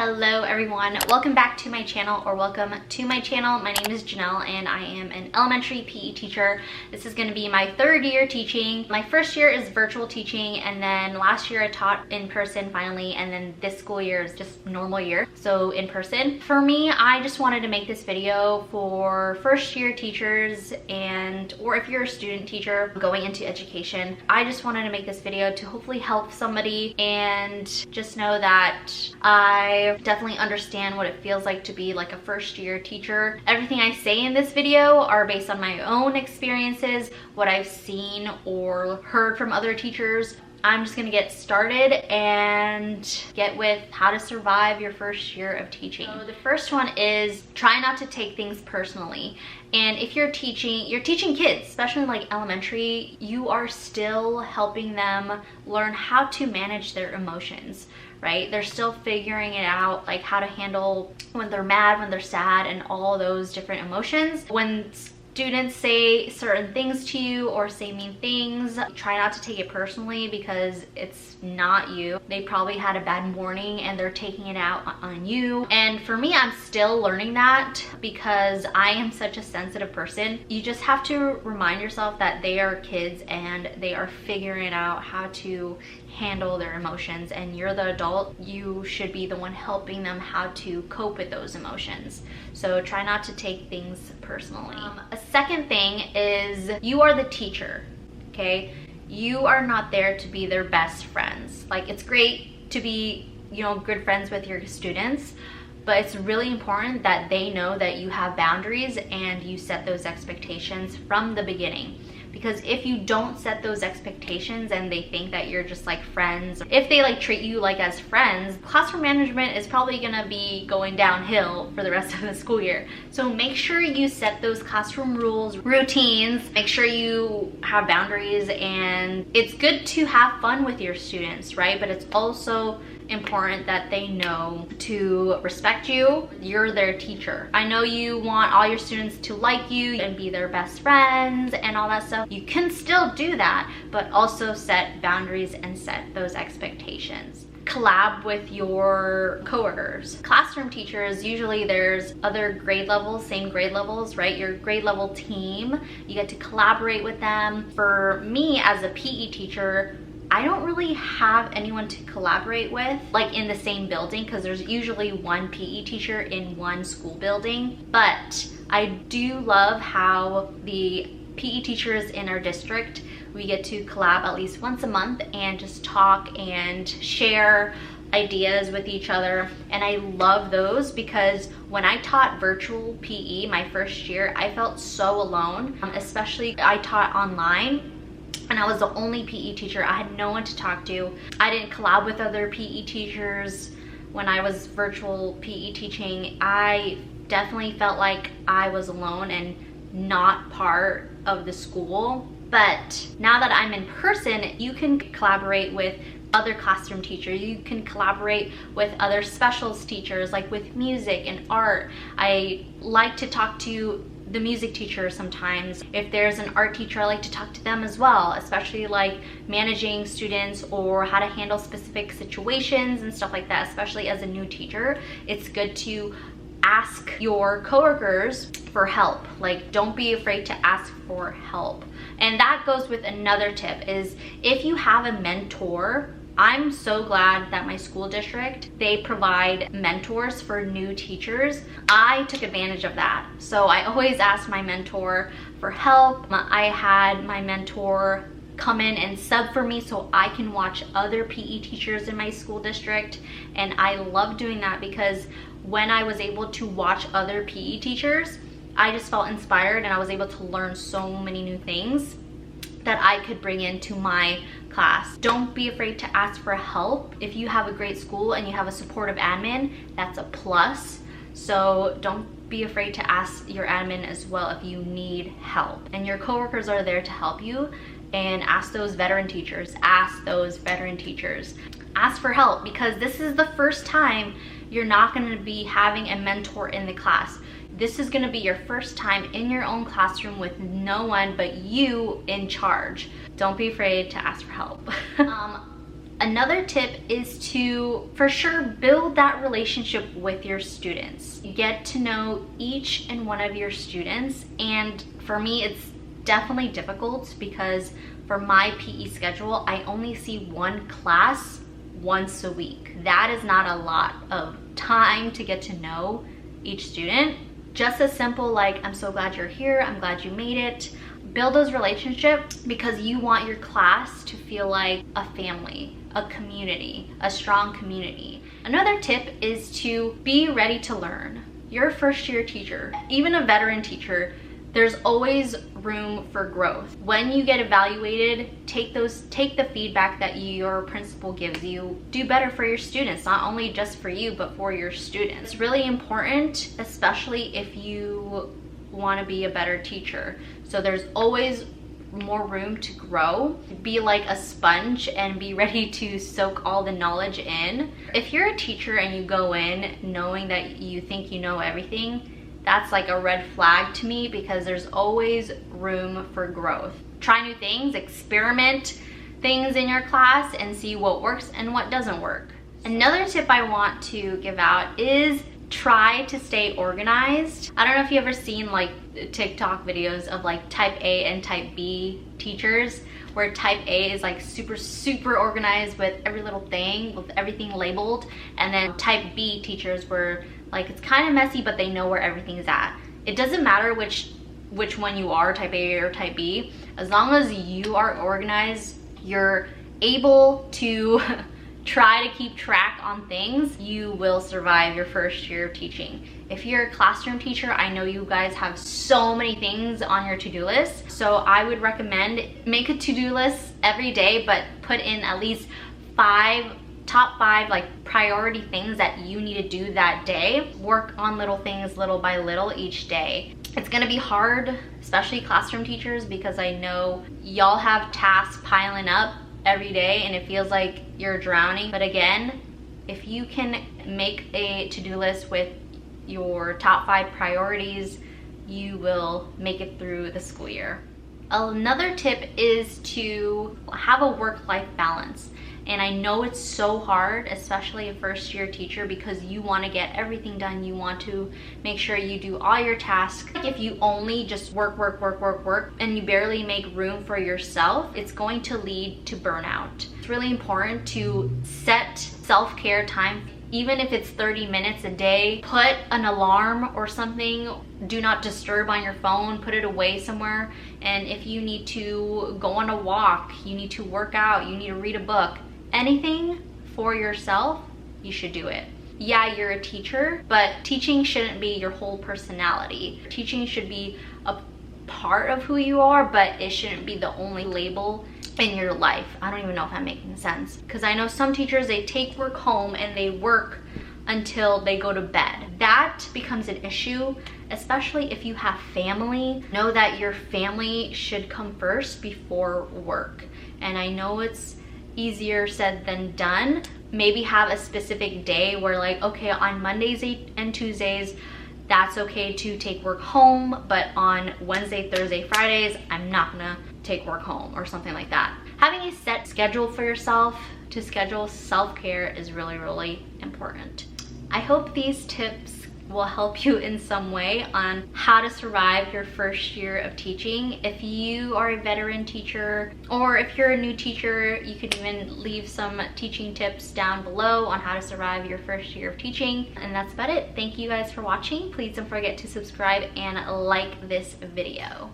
Hello everyone, welcome back to my channel, or welcome to my channel. My name is Jeannelle and I am an elementary PE teacher. This is going to be my third year teaching. My first year is virtual teaching, and then last year I taught in person finally, and then this school year is just normal year, so in person. For me, I just wanted to make this video for first year teachers or if you're a student teacher going into education. I just wanted to make this video to hopefully help somebody and just know that I definitely understand what it feels like to be like a first year teacher. Everything I say in this video are based on my own experiences, what I've seen or heard from other teachers. I'm just gonna get started and get with how to survive your first year of teaching. So the first one is try not to take things personally. And if you're teaching kids, especially like elementary, you are still helping them learn how to manage their emotions, right? They're still figuring it out, like how to handle when they're mad, when they're sad, and all those different emotions. When students say certain things to you or say mean things, try not to take it personally because it's not you. They probably had a bad morning and they're taking it out on you. And for me, I'm still learning that because I am such a sensitive person. You just have to remind yourself that they are kids and they are figuring out how to handle their emotions, and you're the adult. You should be the one helping them how to cope with those emotions. So try not to take things personally. A second thing is you are the teacher, okay? You are not there to be their best friends. Like, it's great to be, good friends with your students, but it's really important that they know that you have boundaries and you set those expectations from the beginning. Because if you don't set those expectations and they think that you're just like friends, if they like treat you like as friends, classroom management is probably gonna be going downhill for the rest of the school year. So make sure you set those classroom rules, routines, make sure you have boundaries, and it's good to have fun with your students, right? But it's also important that they know to respect you. You're their teacher. I know you want all your students to like you and be their best friends and all that stuff. You can still do that, but also set boundaries and set those expectations. Collab with your coworkers. Classroom teachers, usually there's other grade levels, same grade levels, right? Your grade level team, you get to collaborate with them. For me as a PE teacher, I don't really have anyone to collaborate with, like in the same building, because there's usually one PE teacher in one school building. But I do love how the PE teachers in our district, we get to collab at least once a month and just talk and share ideas with each other. And I love those because when I taught virtual PE my first year, I felt so alone, especially I taught online. And I was the only PE teacher. I had no one to talk to. I didn't collab with other PE teachers. When I was virtual PE teaching, I definitely felt like I was alone and not part of the school. But now that I'm in person, you can collaborate with other classroom teachers. You can collaborate with other specials teachers, like with music and art. I like to talk to the music teacher sometimes. If there's an art teacher, I like to talk to them as well, especially like managing students or how to handle specific situations and stuff like that. Especially as a new teacher, it's good to ask your coworkers for help. Like, don't be afraid to ask for help. And that goes with another tip is if you have a mentor. I'm so glad that my school district, they provide mentors for new teachers. I took advantage of that. So I always asked my mentor for help. I had my mentor come in and sub for me so I can watch other PE teachers in my school district. And I love doing that because when I was able to watch other PE teachers, I just felt inspired and I was able to learn so many new things that I could bring into my class. Don't be afraid to ask for help. If you have a great school and you have a supportive admin, that's a plus. So don't be afraid to ask your admin as well if you need help. And your coworkers are there to help you. And ask those veteran teachers. Ask those veteran teachers. Ask for help because this is the first time you're not going to be having a mentor in the class. This is going to be your first time in your own classroom with no one but you in charge. Don't be afraid to ask for help. Another tip is to, for sure, build that relationship with your students. Get to know each and one of your students. And for me, it's definitely difficult because for my PE schedule, I only see one class once a week. That is not a lot of time to get to know each student. Just as simple like, I'm so glad you're here, I'm glad you made it. Build those relationships because you want your class to feel like a family, a community, a strong community. Another tip is to be ready to learn. You're a first year teacher, even a veteran teacher, there's always room for growth. When you get evaluated, take the feedback that your principal gives you. Do better for your students, not only just for you, but for your students. It's really important, especially if you want to be a better teacher. So there's always more room to grow. Be like a sponge and be ready to soak all the knowledge in. If you're a teacher and you go in knowing that you think you know everything, that's like a red flag to me because there's always room for growth. Try new things, experiment things in your class and see what works and what doesn't work. Another tip I want to give out is try to stay organized. I don't know if you ever seen like TikTok videos of like type A and type B teachers, where type A is like super organized with every little thing, with everything labeled, and then type B teachers were like, it's kind of messy, but they know where everything is at. It doesn't matter which one you are, type A or type B, as long as you are organized, you're able to try to keep track on things, you will survive your first year of teaching. If you're a classroom teacher, I know you guys have so many things on your to-do list. So I would recommend make a to-do list every day, but put in at least top five like priority things that you need to do that day. Work on little things little by little each day. It's gonna be hard, especially classroom teachers, because I know y'all have tasks piling up every day and it feels like you're drowning. But again, if you can make a to-do list with your top 5 priorities, you will make it through the school year. Another tip is to have a work-life balance. And I know it's so hard, especially a first-year teacher, because you want to get everything done. You want to make sure you do all your tasks. If you only just work, and you barely make room for yourself, it's going to lead to burnout. It's really important to set self-care time. Even if it's 30 minutes a day, put an alarm or something. Do not disturb on your phone, put it away somewhere. And if you need to go on a walk, you need to work out, you need to read a book, anything for yourself, you should do it. Yeah, you're a teacher, but teaching shouldn't be your whole personality. Teaching should be a part of who you are, but it shouldn't be the only label in your life. I don't even know if I'm making sense. Because I know some teachers, they take work home and they work until they go to bed. That becomes an issue, especially if you have family. Know that your family should come first before work. And I know it's easier said than done. Maybe have a specific day where like, okay, on Mondays and Tuesdays, that's okay to take work home, but on Wednesday, Thursday, Fridays, I'm not gonna take work home or something like that. Having a set schedule for yourself to schedule self-care is really, really important. I hope these tips will help you in some way on how to survive your first year of teaching. If you are a veteran teacher, or if you're a new teacher, you can even leave some teaching tips down below on how to survive your first year of teaching. And that's about it. Thank you guys for watching. Please don't forget to subscribe and like this video.